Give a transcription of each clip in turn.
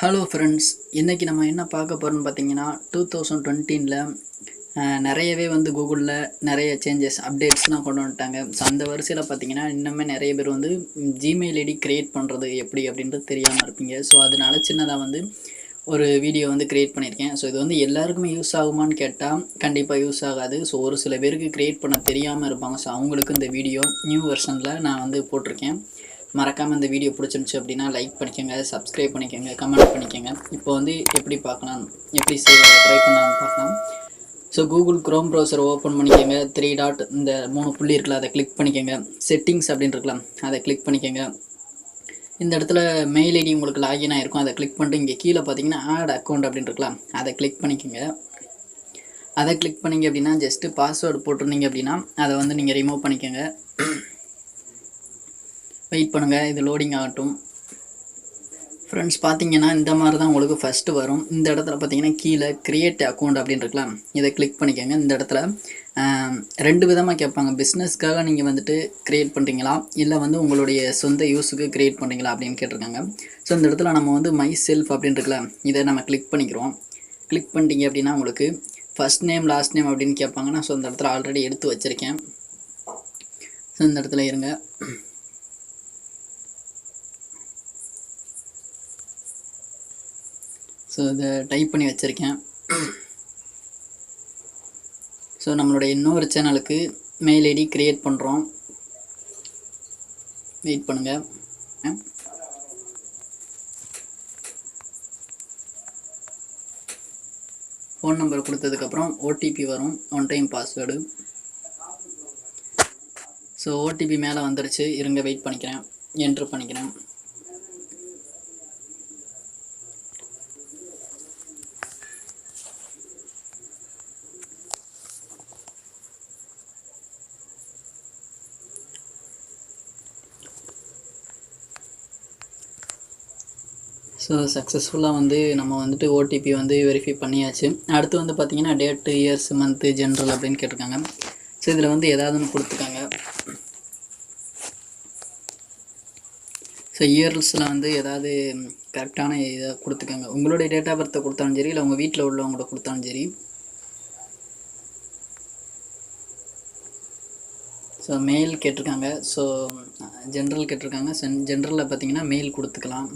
Hello friends, இன்றைக்கி நம்ம என்ன பார்க்க போகிறோம்னு பார்த்தீங்கன்னா 2020ல் நிறையவே வந்து கூகுளில் நிறைய சேஞ்சஸ் அப்டேட்ஸ்லாம் கொண்டு வந்துட்டாங்க. ஸோ அந்த வரிசையில் பார்த்தீங்கன்னா இன்னுமே நிறைய பேர் வந்து ஜிமெயில் ஐடி க்ரியேட் பண்ணுறது எப்படி அப்படின்றது தெரியாமல் இருப்பீங்க. ஸோ அதனால சின்னதாக வந்து ஒரு வீடியோ வந்து க்ரியேட் பண்ணியிருக்கேன். ஸோ இது வந்து எல்லாருக்குமே யூஸ் ஆகுமான்னு கேட்டால் கண்டிப்பாக யூஸ் ஆகாது. ஸோ ஒரு சில பேருக்கு க்ரியேட் பண்ண தெரியாமல் இருப்பாங்க. ஸோ அவங்களுக்கு இந்த வீடியோ நியூ வெர்ஷனில் நான் வந்து போட்டிருக்கேன். மறக்காமல் இந்த வீடியோ பிடிச்சிருந்துச்சி அப்படின்னா லைக் பண்ணிக்கோங்க, சப்ஸ்கிரைப் பண்ணிக்கோங்க, கமெண்ட் பண்ணிக்கோங்க. இப்போ வந்து எப்படி பார்க்கலாம், எப்படி ட்ரை பண்ணலாம்னு பார்க்கலாம். ஸோ கூகுள் க்ரோம் ப்ரௌசரை ஓப்பன் பண்ணிக்கோங்க. 3 டாட் இந்த 3 புள்ளி இருக்குல்ல, அதை கிளிக் பண்ணிக்கோங்க. செட்டிங்ஸ் அப்படின்னு இருக்கலாம், அதை கிளிக் பண்ணிக்கோங்க. இந்த இடத்துல மெயில் ஐடி உங்களுக்கு லாகின் ஆகிருக்கும், அதை கிளிக் பண்ணிட்டு இங்கே கீழே பார்த்தீங்கன்னா ஆட் அக்கௌண்ட் அப்படின்னு இருக்கலாம், அதை கிளிக் பண்ணிக்கோங்க. அதை கிளிக் பண்ணிங்க அப்படின்னா ஜஸ்ட்டு பாஸ்வேர்டு போட்டிருந்தீங்க அப்படின்னா அதை வந்து நீங்கள் ரிமூவ் பண்ணிக்கோங்க. வெயிட் பண்ணுங்கள், இது லோடிங் ஆகட்டும். ஃப்ரெண்ட்ஸ், பார்த்தீங்கன்னா இந்த மாதிரி தான் உங்களுக்கு ஃபஸ்ட்டு வரும். இந்த இடத்துல பார்த்தீங்கன்னா கீழே க்ரியேட் அக்கௌண்ட் அப்படின்னு இருக்கலாம், இதை கிளிக் பண்ணிக்கோங்க. இந்த இடத்துல 2 விதமாக கேட்பாங்க. பிஸ்னஸ்க்காக நீங்கள் வந்துட்டு க்ரியேட் பண்ணுறீங்களா, இல்லை வந்து உங்களுடைய சொந்த யூஸுக்கு க்ரியேட் பண்ணுறீங்களா அப்படின்னு கேட்டிருக்காங்க. ஸோ இந்த இடத்துல நம்ம வந்து மை செல்ஃப் அப்படின்னு இருக்கலாம், இதை நம்ம கிளிக் பண்ணிக்கிறோம். கிளிக் பண்ணிட்டீங்க அப்படின்னா உங்களுக்கு ஃபஸ்ட் நேம் லாஸ்ட் நேம் அப்படின்னு கேட்பாங்கன்னா, ஸோ இந்த இடத்துல ஆல்ரெடி எடுத்து வச்சுருக்கேன். ஸோ இந்த இடத்துல இருங்க. ஸோ இதை டைப் பண்ணி வச்சுருக்கேன். ஸோ நம்மளுடைய இன்னொரு சேனலுக்கு மெயில் ஐடி க்ரியேட் பண்ணுறோம். வெயிட் பண்ணுங்கள். ஃபோன் நம்பர் கொடுத்ததுக்கப்புறம் ஓடிபி வரும், 1 டைம் பாஸ்வேர்டு. ஸோ ஓடிபி மேலே வந்துருச்சு, இருங்க வெயிட் பண்ணிக்கிறேன், என்ட்ரு பண்ணிக்கிறேன். ஸோ சக்ஸஸ்ஃபுல்லாக வந்து நம்ம வந்துட்டு ஓடிபி வந்து வெரிஃபை பண்ணியாச்சு. அடுத்து வந்து பார்த்திங்கன்னா டேட்டு, இயர்ஸ், மந்த்து, ஜென்ரல் அப்படின்னு கேட்டிருக்காங்க. ஸோ இதில் வந்து ஏதாவது ஒன்று கொடுத்துருக்காங்க. ஸோ இயர்ஸில் வந்து ஏதாவது கரெக்டான இதை கொடுத்துக்கோங்க. உங்களுடைய டேட் ஆஃப் பர்த்தை கொடுத்தாலும் சரி, இல்லை உங்கள் வீட்டில் உள்ளவங்களோட கொடுத்தாலும் சரி. ஸோ மெயில் கேட்டிருக்காங்க, ஸோ ஜென்ரல் கேட்டிருக்காங்க. ஜென்ரலில் பார்த்தீங்கன்னா மெயில் கொடுத்துக்கலாம்.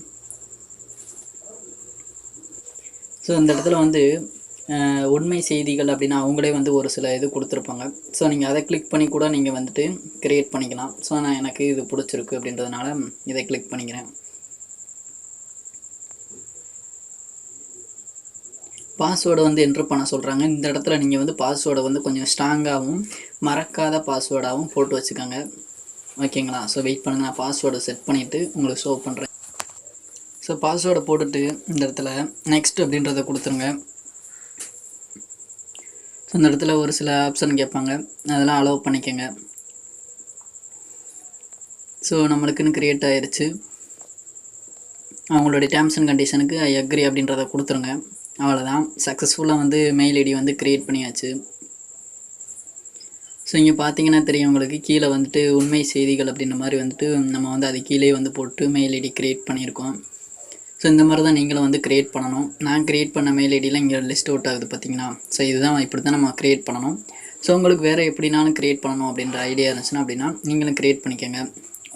ஸோ இந்த இடத்துல வந்து உண்மை செய்திகள் அப்படின்னா அவங்களே வந்து ஒரு சில இது கொடுத்துருப்பாங்க. ஸோ நீங்கள் அதை கிளிக் பண்ணி கூட நீங்கள் வந்துட்டு க்ரியேட் பண்ணிக்கலாம். ஸோ நான் எனக்கு இது பிடிச்சிருக்கு அப்படின்றதுனால இதை கிளிக் பண்ணிக்கிறேன். பாஸ்வேர்டை வந்து என்ட்ரு பண்ண சொல்கிறாங்க. இந்த இடத்துல நீங்கள் வந்து பாஸ்வேர்டை வந்து கொஞ்சம் ஸ்ட்ராங்காகவும் மறக்காத பாஸ்வேர்டாகவும் போட்டு வச்சுக்கோங்க, ஓகேங்களா? ஸோ வெயிட் பண்ணுங்கள், நான் பாஸ்வேர்டை செட் பண்ணிவிட்டு உங்களுக்கு ஷோ பண்ணுறேன். ஸோ பாஸ்வேர்டை போட்டுட்டு இந்த இடத்துல நெக்ஸ்ட் அப்படின்றத கொடுத்துருங்க. ஸோ இந்த இடத்துல ஒரு சில ஆப்ஷன் கேட்பாங்க, அதெல்லாம் அலோவ் பண்ணிக்கோங்க. ஸோ நம்மளுக்குன்னு க்ரியேட் ஆயிடுச்சு. அவங்களுடைய டேர்ம்ஸ் அண்ட் கண்டிஷனுக்கு ஐ அக்ரி அப்படின்றத கொடுத்துருங்க. அவ்வளோதான், சக்ஸஸ்ஃபுல்லாக வந்து மெயில் ஐடி வந்து க்ரியேட் பண்ணியாச்சு. ஸோ இங்கே பார்த்தீங்கன்னா தெரியும் உங்களுக்கு, கீழே வந்துட்டு உண்மை செய்திகள் அப்படின்ற மாதிரி வந்துட்டு நம்ம வந்து அது கீழே வந்து போட்டு மெயில் ஐடி க்ரியேட் பண்ணியிருக்கோம். ஸோ இந்த மாதிரி தான் நீங்களும் வந்து க்ரியேட் பண்ணணும். நான் க்ரியேட் பண்ண மெயில் ஐடியில் இங்கே லிஸ்ட் அவுட் ஆகுது பார்த்தீங்கன்னா. ஸோ இதுதான், இப்படி தான் நம்ம க்ரியேட் பண்ணணும். ஸோ உங்களுக்கு வேறு எப்படினாலும் க்ரியேட் பண்ணணும் அப்படின்ற ஐடியா இருந்துச்சுன்னா அப்படின்னா நீங்களும் க்ரியேட் பண்ணிக்கோங்க.